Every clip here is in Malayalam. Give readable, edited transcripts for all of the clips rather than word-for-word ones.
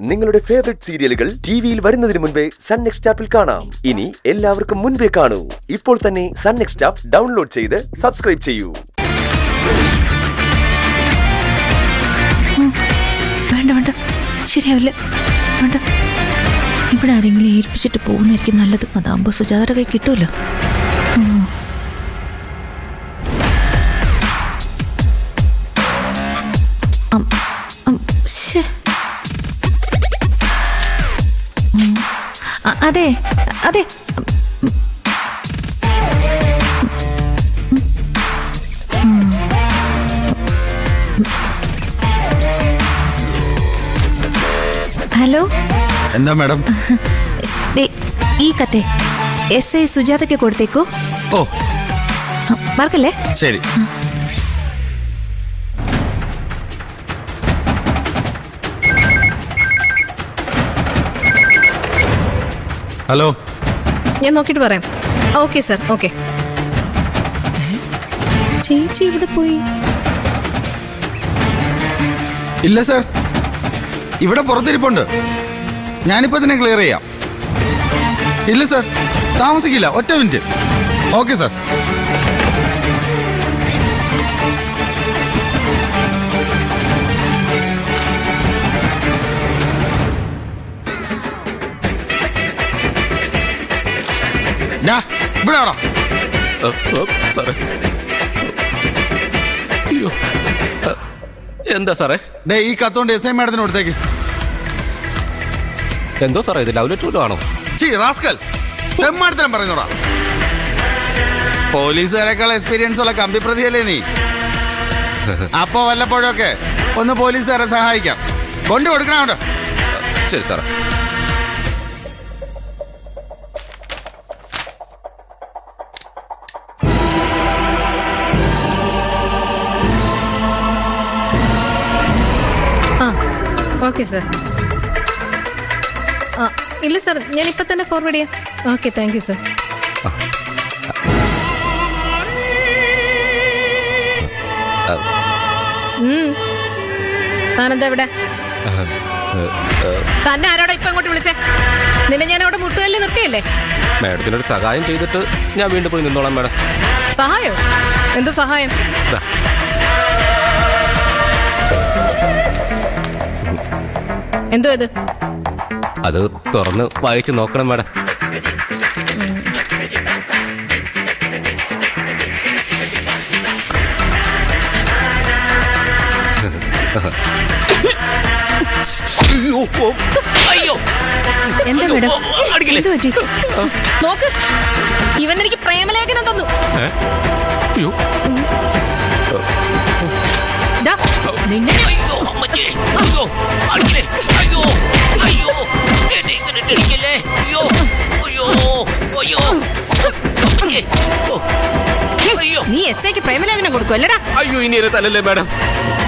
നിങ്ങളുടെ ഫേവറേറ്റ് സീരിയലുകൾ ടിവിയിൽ വരുന്നതിന് മുൻപേ സൺ നെക്സ്റ്റ് ആപ്പിൽ കാണാം. ഇനി എല്ലാവർക്കും മുൻപേ കാണൂ. ഇപ്പോൾ തന്നെ സൺ നെക്സ്റ്റ് ആപ്പ് ഡൗൺലോഡ് ചെയ്ത് സബ്സ്ക്രൈബ് ചെയ്യൂ. വേണ്ട വേണ്ട, ശരിയാവില്ല. വേണ്ട, ഇവിടെ ആരെങ്കിലും ഏൽപ്പിച്ചിട്ട് പോകുന്നതായിരിക്കും നല്ലത്. അതാകുമ്പോൾ സുജാതയുടെ കൈ കിട്ടുമല്ലോ. അതെ അതെ, ഹലോ. എന്താ മാഡം? ഈ കത്തെ SI സുജാതയ്ക്ക് കൊടുത്തേക്കോ. ഓ, മറക്കല്ലേ. ശരി. ഹലോ, ഞാൻ നോക്കിയിട്ട് പറയാം. Okay sir, okay. ചേച്ചി ഇവിടെ പോയി. ഇല്ല സർ, ഇവിടെ പുറത്തിരിപ്പുണ്ട്. ഞാനിപ്പോ തന്നെ ക്ലിയർ ചെയ്യാം. ഇല്ല സർ, താമസിക്കില്ല. ഒറ്റ മിനിറ്റ്. Okay sir. ഇവിടെ ആണോ? സാറേ, അയ്യോ, എന്താ സാറേ? ഈ കത്തോണ്ട് SI മാഡത്തിന് കൊടുത്തേക്ക്. എന്തോ സാറേ, ഇത് ലവ് ലെറ്റർ ആണോ? റാസ്കൽ, മാഡത്തിനും പറയുന്നോടാ. പോലീസുകാരെക്കാൾ എക്സ്പീരിയൻസ് ഉള്ള കമ്പി പ്രതിയല്ലേ നീ? അപ്പോ വല്ലപ്പോഴൊക്കെ ഒന്ന് പോലീസുകാരെ സഹായിക്കാം. കൊണ്ടു കൊടുക്കണോ? ശരി സാറേ. Okay sir. ഇല്ല സർ, ഞാൻ ഇപ്പം തന്നെ ഫോർവേഡ് ചെയ്യാം. Okay, thank you sir. താനെന്താ ഇവിടെ? തന്നെ ആരോടാ ഇപ്പം അങ്ങോട്ട് വിളിച്ചേ? നിന്നെ ഞാൻ അവിടെ മുട്ടുകല്ലിൽ നിർത്തിയല്ലേ? മാഡത്തിനൊരു സഹായം ചെയ്തിട്ട് ഞാൻ വീണ്ടും പോയി നിന്നോളാം മാഡം. സഹായോ? എന്ത് സഹായം? എന്തോ ഇത്? അത് തുറന്ന് വായിച്ച് നോക്കണം മാഡം. എന്താ മേഡം? എന്ത് പറ്റി? നോക്ക്, ഇവൻ എനിക്ക് പ്രേമലേഖനം തന്നു. നിന്നെ നീ SIക്ക് പ്രേമലേഖനം കൊടുക്കും അല്ലടാ? അയ്യോ, ഇനി എന്നെ തല്ലല്ലേ മാഡം.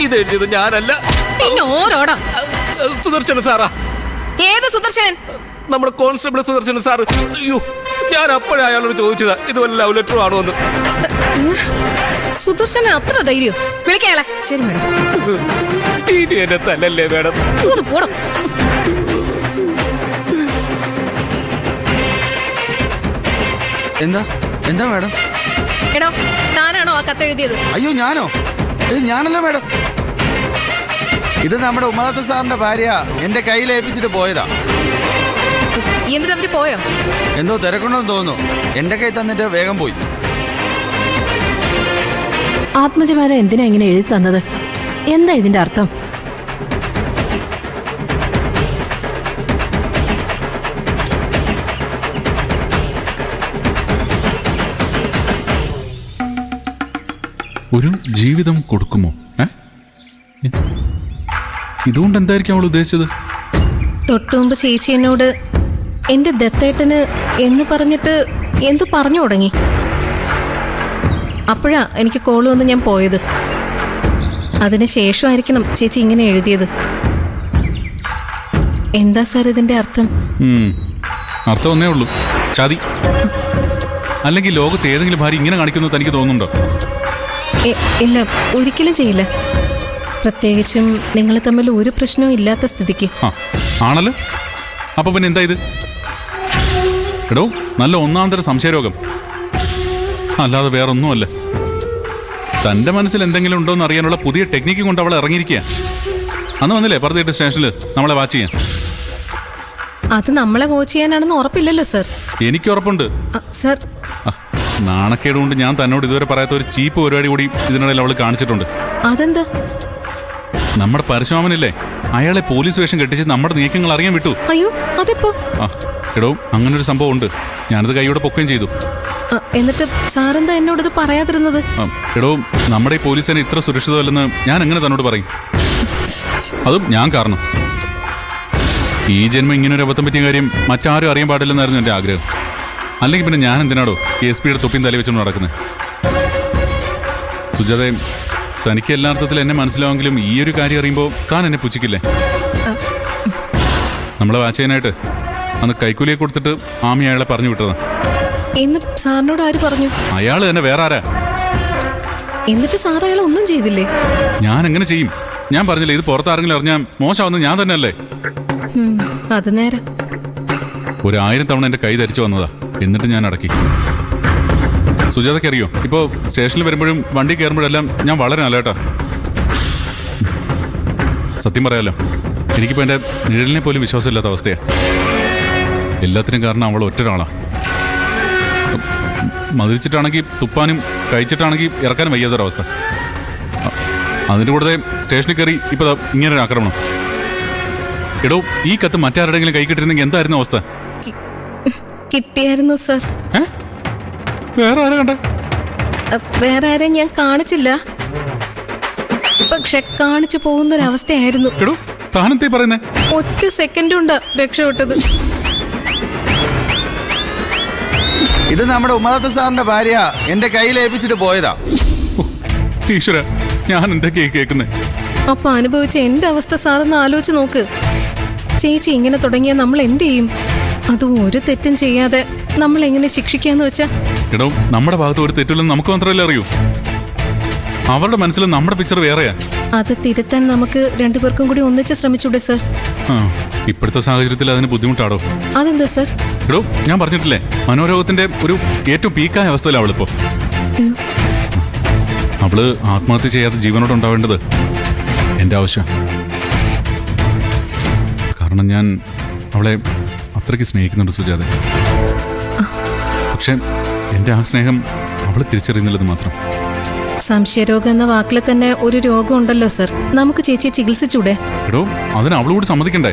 ഇത് എഴുതിയത് ഞാനല്ല. പിന്നെ ഓരോടാ? സുദർശന സാറാ. ഏത് സുദർശനൻ? നമ്മുടെ കോൺസ്റ്റബിൾ സുദർശന സാറ്. അയ്യോ, ഞാൻ അപ്പോഴേ അയാളോട് ചോദിച്ചതാ ഇത് വല്ല ലവ് ലെറ്റർ ആണോ എന്ന്. സുദർശന അത്ര ധൈര്യം? വിളിക്കാളെ. ശരി മേഡം. ഇനി എന്നെ തല്ലല്ലേ മാഡം. പോടും. എന്താ എന്താ മാഡം? എടോ, താനാണോ ആ കത്തെഴുതിയത്? അയ്യോ, ഞാനോ? ഞാനല്ല മാഡം. ഇത് നമ്മുടെ ഉമാദത്ത് സാറിന്റെ ഭാര്യ എന്റെ കയ്യിൽ ഏൽപ്പിച്ചിട്ട് പോയതാ. എന്നിട്ട് അവര് പോയോ? എന്തോ തിരക്കുണ്ടെന്ന് തോന്നുന്നു. എന്റെ കൈ തന്നിട്ട് വേഗം പോയി. ആത്മജമാര എന്തിനാ ഇങ്ങനെ എഴുതി തന്നത്? എന്താ ഇതിന്റെ അർത്ഥം? ഒരു ജീവിതം കൊടുക്കുമോ? ഇതുകൊണ്ട് എന്തായിരിക്കും അവൾ ഉദ്ദേശിച്ചത്? തൊട്ടുമുമ്പ് ചേച്ചി എന്നോട് എന്റെ ദത്തേട്ടന് എന്ന് പറഞ്ഞിട്ട് എന്തു പറഞ്ഞു തുടങ്ങി. അപ്പോഴാ എനിക്ക് കോൾ വന്ന് ഞാൻ പോയത്. അതിനുശേഷമായിരിക്കണം ചേച്ചി ഇങ്ങനെ എഴുതിയത്. എന്താ സാർ ഇതിന്റെ അർത്ഥം? അർത്ഥം ഒന്നേ ഉള്ളൂ, ചതി. അല്ലെങ്കിൽ ലോകത്ത് ഏതെങ്കിലും ഭാര്യ ഇങ്ങനെ കാണിക്കുന്നത് തനിക്ക് തോന്നുന്നുണ്ടോ? ഇല്ല, ഒരിക്കലും ചെയ്യില്ല. പ്രത്യേകിച്ചും നിങ്ങൾ തമ്മിൽ ഒരു പ്രശ്നവും ഇല്ലാത്ത സ്ഥിതിക്ക്. ആ ആണല്ലോ. അപ്പൊ പിന്നെ എന്താ ഇത്? എടോ, നല്ല ഒന്നാന്തര സംശയരോഗം, അല്ലാതെ വേറൊന്നുമല്ല. തന്റെ മനസ്സിൽ എന്തെങ്കിലും ഉണ്ടോ എന്ന് അറിയാനുള്ള പുതിയ ടെക്നിക്ക് കൊണ്ട് അവൾ ഇറങ്ങിയിരിക്കുക. അന്ന് വന്നില്ലേ പറഞ്ഞിട്ട് സ്റ്റേഷനിൽ നമ്മളെ വാച്ച് ചെയ്യാൻ? അത് നമ്മളെ വാച്ച് ചെയ്യാനാണെന്ന് ഉറപ്പില്ലല്ലോ സർ. എനിക്ക് ഉറപ്പുണ്ട് സർ. നാണക്കേട് കൊണ്ട് ഞാൻ തന്നോട് ഇതുവരെ പറയാത്ത ഒരു ചീപ്പ് പരിപാടി കൂടി ഇതിനിടയിൽ അവൾ കാണിച്ചിട്ടുണ്ട്. അതെന്താ? നമ്മുടെ പരശുരാമനില്ലേ, അയാളെ പോലീസ് വേഷം കെട്ടിച്ച് നമ്മുടെ നീക്കങ്ങൾ അറിയാൻ വിട്ടു. അയ്യോ, അതെപ്പോ? എടോ, അങ്ങനൊരു സംഭവം ഉണ്ട്. ഞാനത് കൈയോടെ പൊക്കുകയും ചെയ്തു. എന്നിട്ട് സാറെന്താ എന്നോടത് പറയാതിരുന്നത്? എടോ, നമ്മുടെ ഈ പോലീസ് സേന ഇത്ര സുരക്ഷിതമല്ലെന്ന് ഞാൻ എങ്ങനെ തന്നോട് പറയും? അതും ഞാൻ കാരണം. ഈ ജന്മം ഇങ്ങനൊരു അബദ്ധം പറ്റിയ കാര്യം മറ്റാരും അറിയാൻ പാടില്ലെന്നായിരുന്നു എൻ്റെ ആഗ്രഹം. അല്ലെങ്കിൽ പിന്നെ ഞാൻ എന്തിനാടോ KSPയുടെ തൊപ്പിയും തലി വെച്ചോണ്ട് നടക്കുന്നത്? സുജാതേ, തനിക്ക് എല്ലാ അർത്ഥത്തിൽ എന്നെ മനസ്സിലാവെങ്കിലും ഈ ഒരു കാര്യം അറിയുമ്പോൾ താൻ എന്നെ പുച്ഛിക്കില്ലേ? നമ്മളെ വാച്ച് ചെയ്യാനായിട്ട് അന്ന് കൈക്കൂലിയെ കൊടുത്തിട്ട് ആമി അയാളെ പറഞ്ഞു വിട്ടതാ. എന്നിട്ട് സാറിനോട് ആര് പറഞ്ഞു? അയാള് തന്നെ, വേറെ ആരാ? എന്നിട്ട് സാർ അയാളെ ഒന്നും ചെയ്തില്ലേ? ഞാൻ എങ്ങനെ ചെയ്യും? ഞാൻ പറഞ്ഞില്ലേ, ഇത് പുറത്താരെങ്കിലും അറിഞ്ഞാൽ മോശമാവുന്നത് ഞാൻ തന്നെ അല്ലേ? അത് നേരെ. 1000 തവണ എന്റെ കൈ ധരിച്ചു വന്നതാ, എന്നിട്ട് ഞാൻ അടക്കി. സുജാതയ്ക്ക് അറിയോ, ഇപ്പോ സ്റ്റേഷനിൽ വരുമ്പോഴും വണ്ടി കയറുമ്പോഴെല്ലാം ഞാൻ വളരെ നല്ലതാ. സത്യം പറയാലോ, എനിക്കിപ്പോ എന്റെ നിഴലിനെ പോലും വിശ്വാസമില്ലാത്ത അവസ്ഥയാ. എല്ലാത്തിനും കാരണം അവൾ ഒറ്റൊരാളാ. മതിരിച്ചിട്ടാണെങ്കിൽ തുപ്പാനും കഴിച്ചിട്ടാണെങ്കിൽ ഇറക്കാനും വയ്യാത്തൊരവസ്ഥ. അതിന്റെ കൂടെ സ്റ്റേഷനിൽ കയറി ഇപ്പൊ ഇങ്ങനൊരു ആക്രമണം. എടോ, ഈ കത്ത് മറ്റാരുടെങ്കിലും കൈ കിട്ടിയിരുന്നെങ്കിൽ എന്തായിരുന്നു അവസ്ഥ? കിട്ടിയായിരുന്നു സർ. വേറെ ആരാ കണ്ടേ? വേറെ ആരെയും ഞാൻ കാണിച്ചില്ല, പക്ഷെ കാണിച്ചു പോകുന്നൊരവസ്ഥയായിരുന്നു. എടോ, താനെന്തേ പറയുന്നേ? ഒറ്റ സെക്കൻഡ് കൊണ്ടാ രക്ഷപ്പെട്ടത്. ഇത് നമ്മുടെ ഉമാദത്ത് സാറിന്റെ ഭാര്യ എന്റെ കയ്യിൽ ഏൽപ്പിച്ചിട്ട് പോയതാ. ഈശ്വര, ഞാൻ എന്തൊക്കെയാ കേൾക്കുന്നേ? അപ്പൊ അനുഭവിച്ച എന്റെ അവസ്ഥ സാറൊന്ന് ആലോചിച്ച് നോക്ക്. ചേച്ചി ഇങ്ങനെ തുടങ്ങിയാൽ നമ്മൾ എന്ത് ചെയ്യും? അതും ഒരു തെറ്റും ചെയ്യാതെ നമ്മൾ എങ്ങനെ ശിക്ഷിക്കാന്ന് വെച്ചാ? എടോ, നമ്മുടെ ഭാഗത്ത് ഒരു തെറ്റില്ലെന്ന് നമുക്ക് മാത്രമല്ലേ അറിയൂ. അവരുടെ മനസ്സിൽ നമ്മുടെ പിക്ചർ വേറെയാ. അത് തിരുത്താൻ നമുക്ക് രണ്ടുപേർക്കും കൂടി ഒന്നിച്ച് ശ്രമിച്ചൂടെ സർ? ഇപ്പോഴത്തെ സാഹചര്യത്തിൽ അതിന് ബുദ്ധിമുട്ടാടോ? അതെന്താ സർ? എടോ, ഞാൻ പറഞ്ഞിട്ടില്ലേ, മനോരോഗത്തിന്റെ ഒരു ഏറ്റവും പീക്കായ അവസ്ഥയിലാണ് അവളിപ്പോ. അവള് ആത്മഹത്യ ചെയ്യാതെ ജീവനോട് ഉണ്ടാവേണ്ടത് എന്റെ ആവശ്യം. കാരണം ഞാൻ അവളെ അത്രയ്ക്ക് സ്നേഹിക്കുന്നുണ്ട് സുജാത. പക്ഷെ എന്റെ ആ സ്നേഹം അവള് തിരിച്ചറിയുന്നില്ലെന്ന് മാത്രം. സംശയരോഗം എന്ന വാക്കിൽ തന്നെ ഒരു രോഗം ഉണ്ടല്ലോ സർ. നമുക്ക് ചേച്ചിയെ ചികിത്സിച്ചൂടെ? എടോ, അതിന് അവളോട് സമ്മതിക്കണ്ടേ?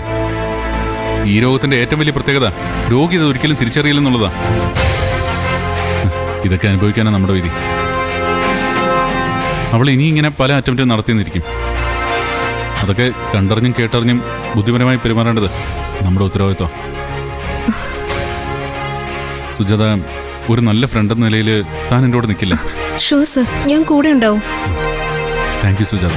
ഈ രോഗത്തിന്റെ ഏറ്റവും വലിയ പ്രത്യേകത രോഗി ഇത് ഒരിക്കലും തിരിച്ചറിയില്ലെന്നുള്ളതാ. ഇതൊക്കെ അനുഭവിക്കാനാണ് നമ്മുടെ വിധി. അവൾ ഇനി ഇങ്ങനെ പല അറ്റംപ്റ്റും നടത്തിയെന്നിരിക്കും. അതൊക്കെ കണ്ടറിഞ്ഞും കേട്ടറിഞ്ഞും ബുദ്ധിപരമായി പെരുമാറേണ്ടത് നമ്മുടെ ഉത്തരവാദിത്വം. സുജാത, ഒരു നല്ല ഫ്രണ്ട് എന്ന നിലയിൽ താൻ എൻ്റെ കൂടെ നിൽക്കില്ല? ഷുവർ സർ, ഞാൻ കൂടെ ഉണ്ടാവും. Thank you Sujatha.